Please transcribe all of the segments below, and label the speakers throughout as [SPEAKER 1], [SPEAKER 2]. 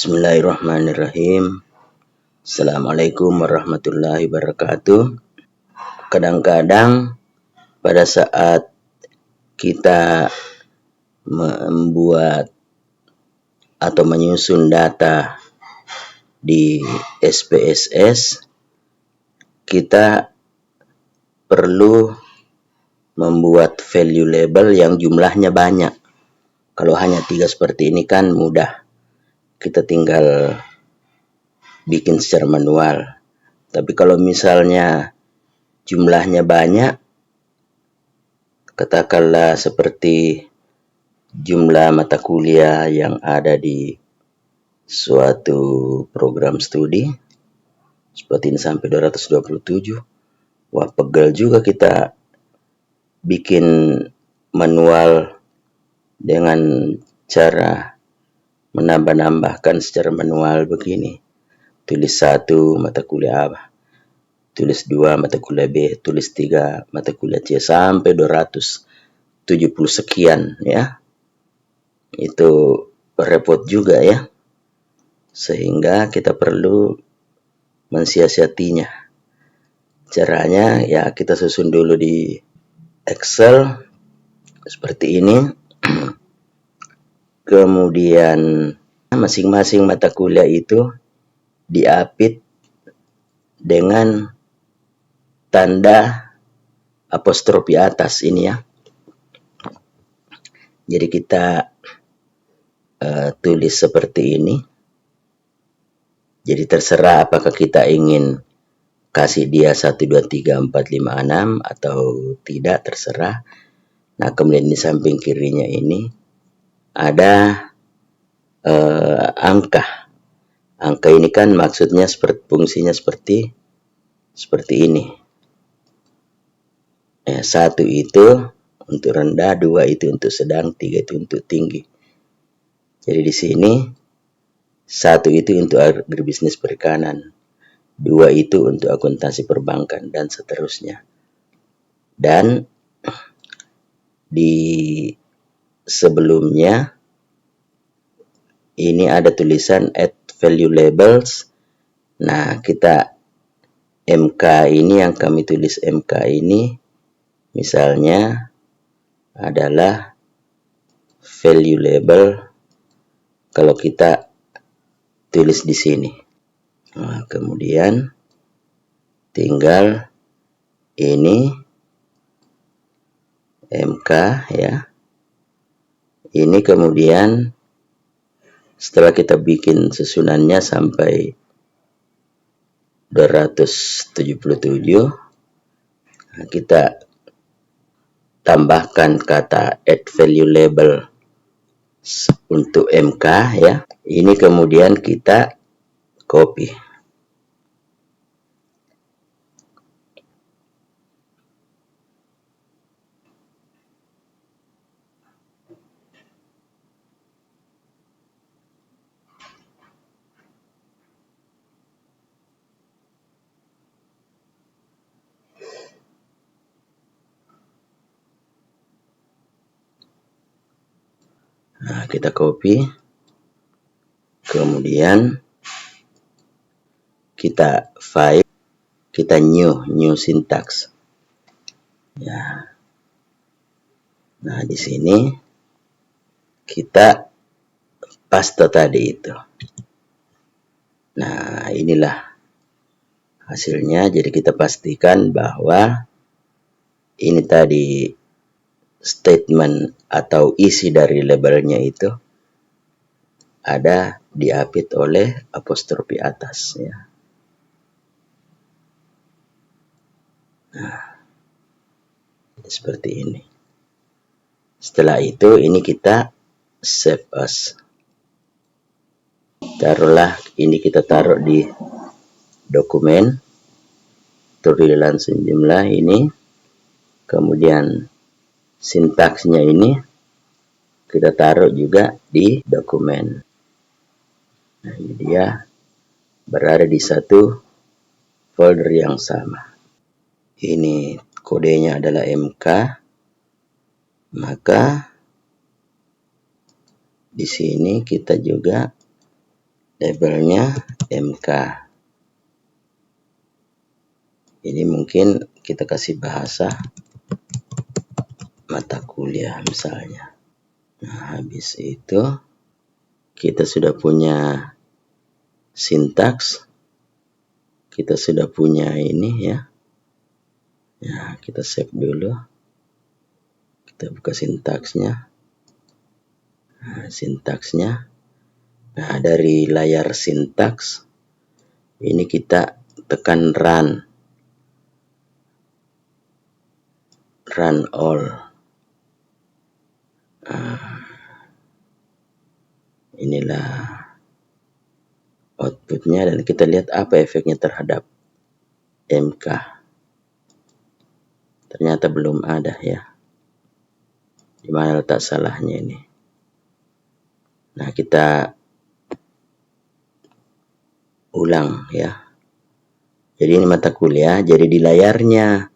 [SPEAKER 1] Bismillahirrahmanirrahim. Assalamualaikum warahmatullahi wabarakatuh. Kadang-kadang pada saat kita membuat atau menyusun data di SPSS, kita perlu membuat value label yang jumlahnya banyak. Kalau hanya 3 seperti ini kan mudah. Kita tinggal bikin secara manual. Tapi kalau misalnya jumlahnya banyak, katakanlah seperti jumlah mata kuliah yang ada di suatu program studi, seperti ini sampai 227. Wah, pegel juga kita bikin manual dengan cara menambah-nambahkan secara manual begini. Tulis 1 mata kuliah A, tulis 2 mata kuliah B, tulis 3 mata kuliah C, sampai 270 sekian ya. Itu repot juga ya. Sehingga kita perlu mensiasatinya. Caranya ya kita susun dulu di Excel seperti ini. Kemudian masing-masing mata kuliah itu diapit dengan tanda apostrofi atas ini ya. Jadi kita tulis seperti ini. Jadi terserah apakah kita ingin kasih dia 1, 2, 3, 4, 5, 6 atau tidak, terserah. Nah, kemudian di samping kirinya ini ada angka. Angka ini kan maksudnya fungsinya seperti ini. 1 itu untuk rendah, 2 itu untuk sedang, 3 itu untuk tinggi. Jadi di sini 1 itu untuk agribisnis perikanan, 2 itu untuk akuntansi perbankan, dan seterusnya. Dan di sebelumnya ini ada tulisan add value labels. Nah, kita MK ini yang kami tulis MK ini misalnya adalah value label kalau kita tulis di sini. Nah, kemudian tinggal ini MK ya. Ini kemudian setelah kita bikin susunannya sampai 277, nah kita tambahkan kata add value label untuk MK ya. Ini kemudian kita copy. Nah, kita copy. Kemudian kita file, kita new syntax. Ya. Nah, di sini kita paste tadi itu. Nah, inilah hasilnya. Jadi kita pastikan bahwa ini tadi statement atau isi dari labelnya itu ada diapit oleh apostrofi atas ya. Nah, seperti ini. Setelah itu ini kita save as. Taruhlah ini kita taruh di dokumen, tulis langsung jumlah ini, kemudian sintaksnya ini kita taruh juga di dokumen. Nah, ini dia berada di satu folder yang sama. Ini kodenya adalah MK, maka di sini kita juga labelnya MK. Ini mungkin kita kasih bahasa mata kuliah misalnya. Nah, habis itu kita sudah punya sintaks, kita sudah punya ini ya. Nah, kita save dulu. Kita buka sintaksnya. Nah, sintaksnya. Nah, dari layar sintaks ini kita tekan run all. Inilah outputnya dan kita lihat apa efeknya terhadap MK. Ternyata belum ada ya. Di mana letak salahnya ini? Nah, kita ulang ya. Jadi ini mata kuliah, jadi di layarnya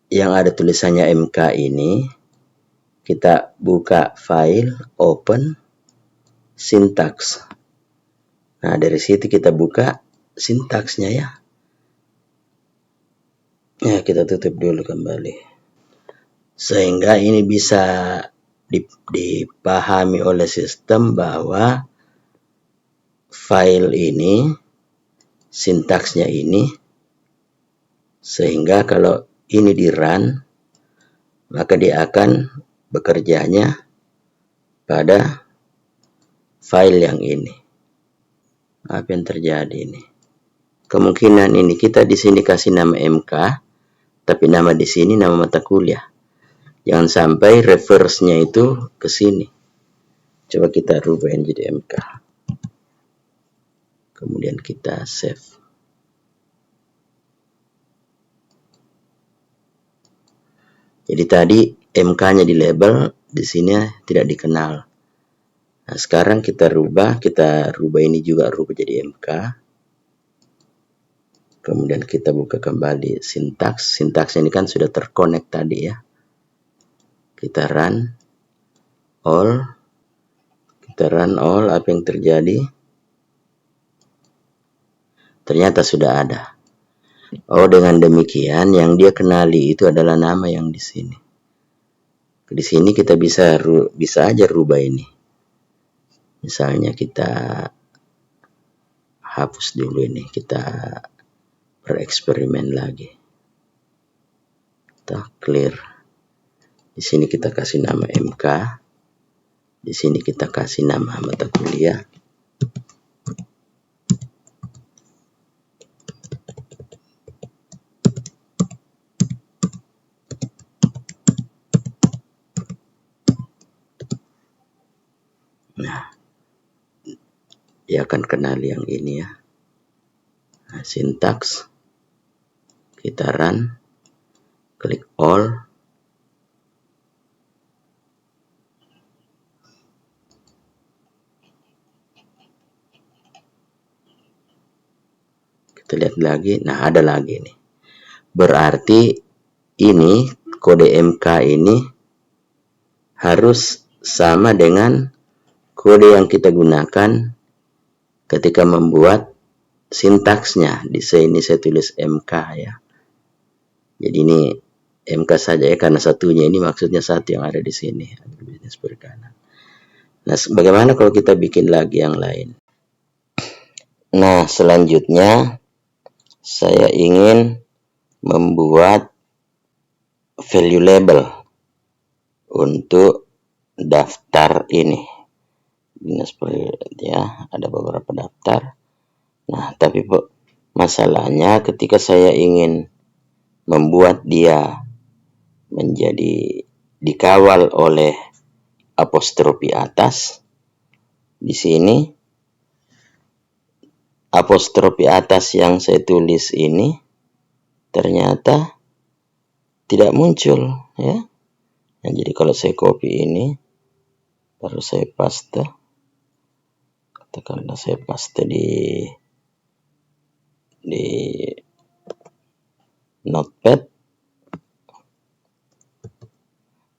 [SPEAKER 1] yang ada tulisannya MK ini, kita buka file, open, sintaks. Nah, dari situ kita buka sintaksnya ya. Ya, kita tutup dulu kembali. Sehingga ini bisa dipahami oleh sistem bahwa file ini, sintaksnya ini, sehingga kalau ini di run, maka dia akan bekerjanya pada file yang ini. Apa yang terjadi ini? Kemungkinan ini kita di sini kasih nama MK, tapi nama di sini nama mata kuliah. Jangan sampai reverse-nya itu ke sini. Coba kita rubah jadi MK. Kemudian kita save. Jadi tadi MK-nya di label, di sini tidak dikenal. Nah, sekarang kita rubah ini juga rubah jadi MK. Kemudian kita buka kembali sintaks. Sintaks ini kan sudah terkonek tadi ya. Kita run all. Apa yang terjadi? Ternyata sudah ada. Oh, dengan demikian yang dia kenali itu adalah nama yang di sini. Di sini kita bisa aja rubah ini. Misalnya kita hapus dulu ini, kita bereksperimen lagi. Kita clear. Di sini kita kasih nama MK. Di sini kita kasih nama mata kuliah. Nah, dia akan kenal yang ini ya. Nah, sintaks. Kita run. Klik all. Kita lihat lagi. Nah, ada lagi nih. Berarti ini kode MK ini harus sama dengan kode yang kita gunakan ketika membuat sintaksnya. Di sini saya tulis MK ya. Jadi ini MK saja ya, karena satunya ini maksudnya satu yang ada di sini. Bisnis perikanan. Nah, bagaimana kalau kita bikin lagi yang lain? Nah, selanjutnya saya ingin membuat value label untuk daftar ini. Ya, ada beberapa daftar. Nah, tapi masalahnya ketika saya ingin membuat dia menjadi dikawal oleh apostrofi atas, di sini apostrofi atas yang saya tulis ini ternyata tidak muncul ya. Nah, jadi kalau saya copy ini baru saya paste, katakanlah saya paste di notepad.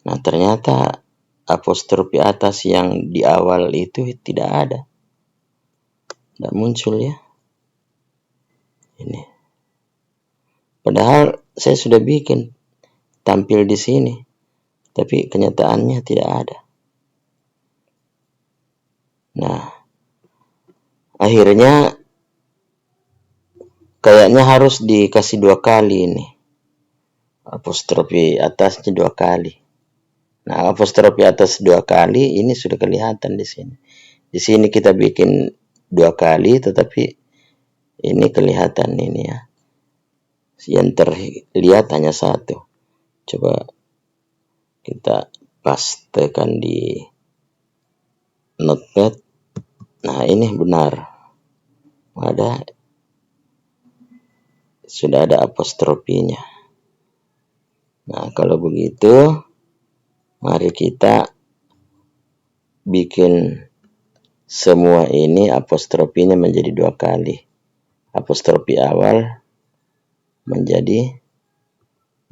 [SPEAKER 1] Nah, ternyata apostrofi atas yang di awal itu tidak ada, tidak muncul ya. Ini. Padahal saya sudah bikin tampil di sini, tapi kenyataannya tidak ada. Nah, akhirnya kayaknya harus dikasih 2 kali ini. Apostrofi atasnya 2 kali. Nah, apostrofi atas 2 kali ini sudah kelihatan di sini. Di sini kita bikin 2 kali, tetapi ini kelihatan ini ya. Yang terlihat hanya 1. Coba kita pastekan di notepad. Nah, ini benar. Sudah ada apostrofinya. Nah, kalau begitu, mari kita bikin semua ini apostrofinya menjadi 2 kali. Apostrofi awal menjadi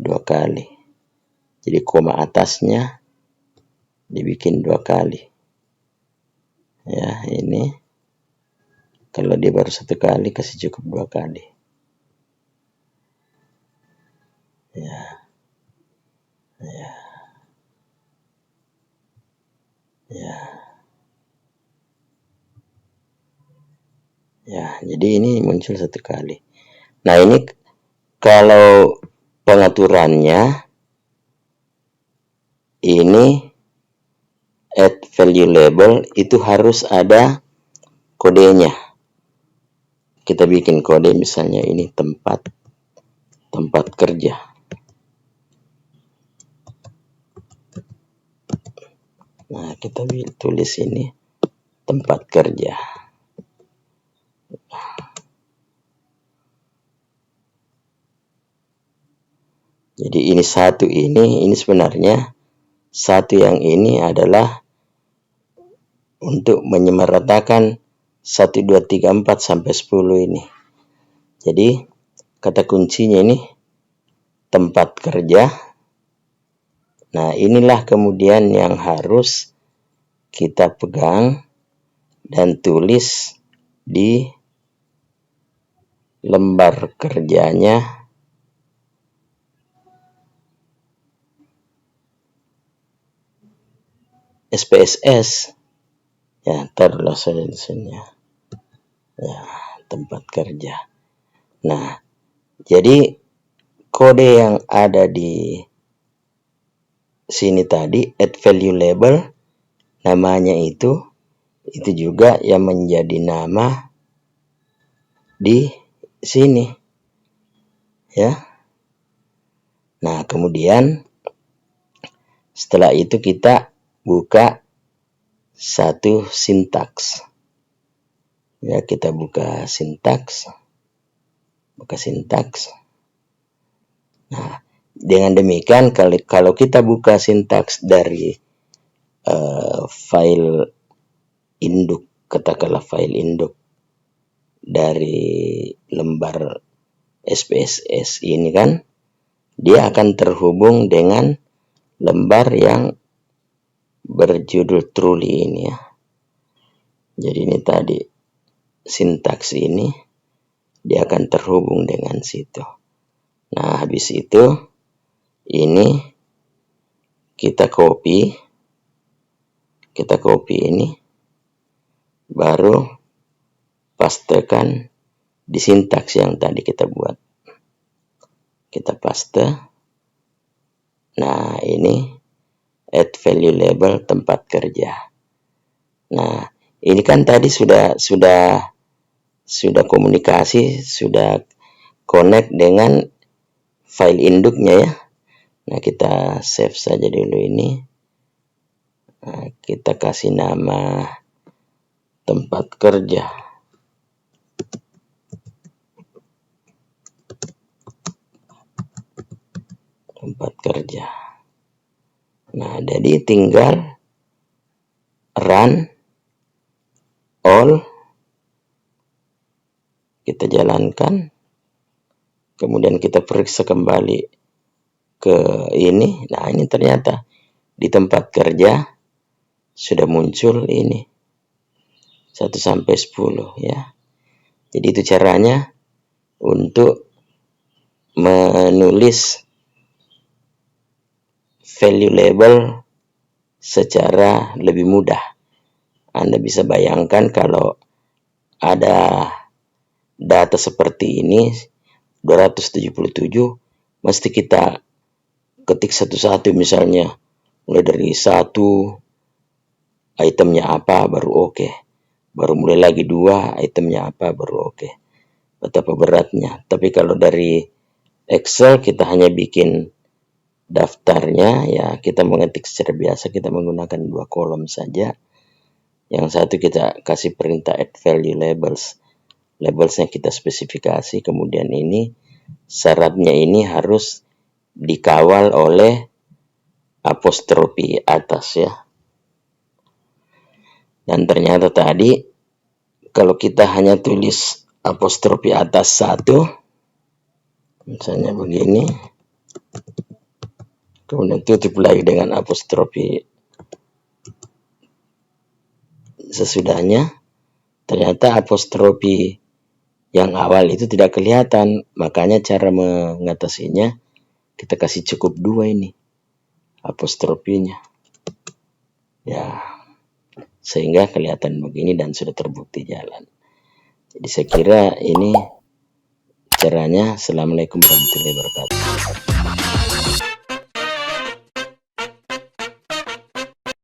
[SPEAKER 1] 2 kali. Jadi koma atasnya dibikin 2 kali. Ya, ini kalau dia baru 1 kali, kasih cukup 2 kali. Ya. Ya. Ya. Ya, jadi ini muncul 1 kali. Nah, ini kalau pengaturannya ini add value label itu harus ada kodenya. Kita bikin kode misalnya ini tempat kerja. Nah, kita tulis ini tempat kerja. Jadi ini 1 ini sebenarnya 1 yang ini adalah untuk menyamaratakan 1, 2, 3, 4 sampai 10 ini. Jadi kata kuncinya ini tempat kerja. Nah, inilah kemudian yang harus kita pegang dan tulis di lembar kerjanya SPSS. Ya, taruhlah saya di sini ya. Ya, tempat kerja. Nah, jadi kode yang ada di sini tadi add value label, namanya itu juga yang menjadi nama di sini ya. Nah, kemudian setelah itu kita buka 1 sintaks ya. Kita buka sintaks. Nah, dengan demikian kalau kita buka sintaks dari file induk, katakanlah file induk dari lembar SPSS ini kan, dia akan terhubung dengan lembar yang berjudul truly ini ya. Jadi ini tadi sintaks ini dia akan terhubung dengan situ. Nah, habis itu ini kita copy ini, baru pastekan di sintaks yang tadi kita buat. Kita paste. Nah, ini add value label tempat kerja. Nah, ini kan tadi sudah komunikasi, sudah connect dengan file induknya ya. Nah, kita save saja dulu ini. Nah, kita kasih nama tempat kerja. Nah, jadi tinggal run all, kita jalankan, kemudian kita periksa kembali ke ini. Nah, ini ternyata di tempat kerja sudah muncul ini 1 sampai 10 ya. Jadi itu caranya untuk menulis value label secara lebih mudah. Anda bisa bayangkan kalau ada data seperti ini 277, mesti kita ketik satu-satu, misalnya mulai dari 1 itemnya apa baru oke, baru mulai lagi 2 itemnya apa baru oke. Betapa beratnya. Tapi kalau dari Excel kita hanya bikin daftarnya ya, kita mengetik secara biasa, kita menggunakan 2 kolom saja. Yang satu kita kasih perintah add value labels, labelsnya kita spesifikasi, kemudian ini syaratnya ini harus dikawal oleh apostrofi atas ya. Dan ternyata tadi kalau kita hanya tulis apostrofi atas 1, misalnya begini, kemudian tutup lagi dengan apostrofi sesudahnya, ternyata apostrofi yang awal itu tidak kelihatan. Makanya cara mengatasinya, kita kasih cukup 2 ini apostrofinya ya, sehingga kelihatan begini dan sudah terbukti jalan. Jadi saya kira ini caranya. Assalamualaikum warahmatullahi wabarakatuh.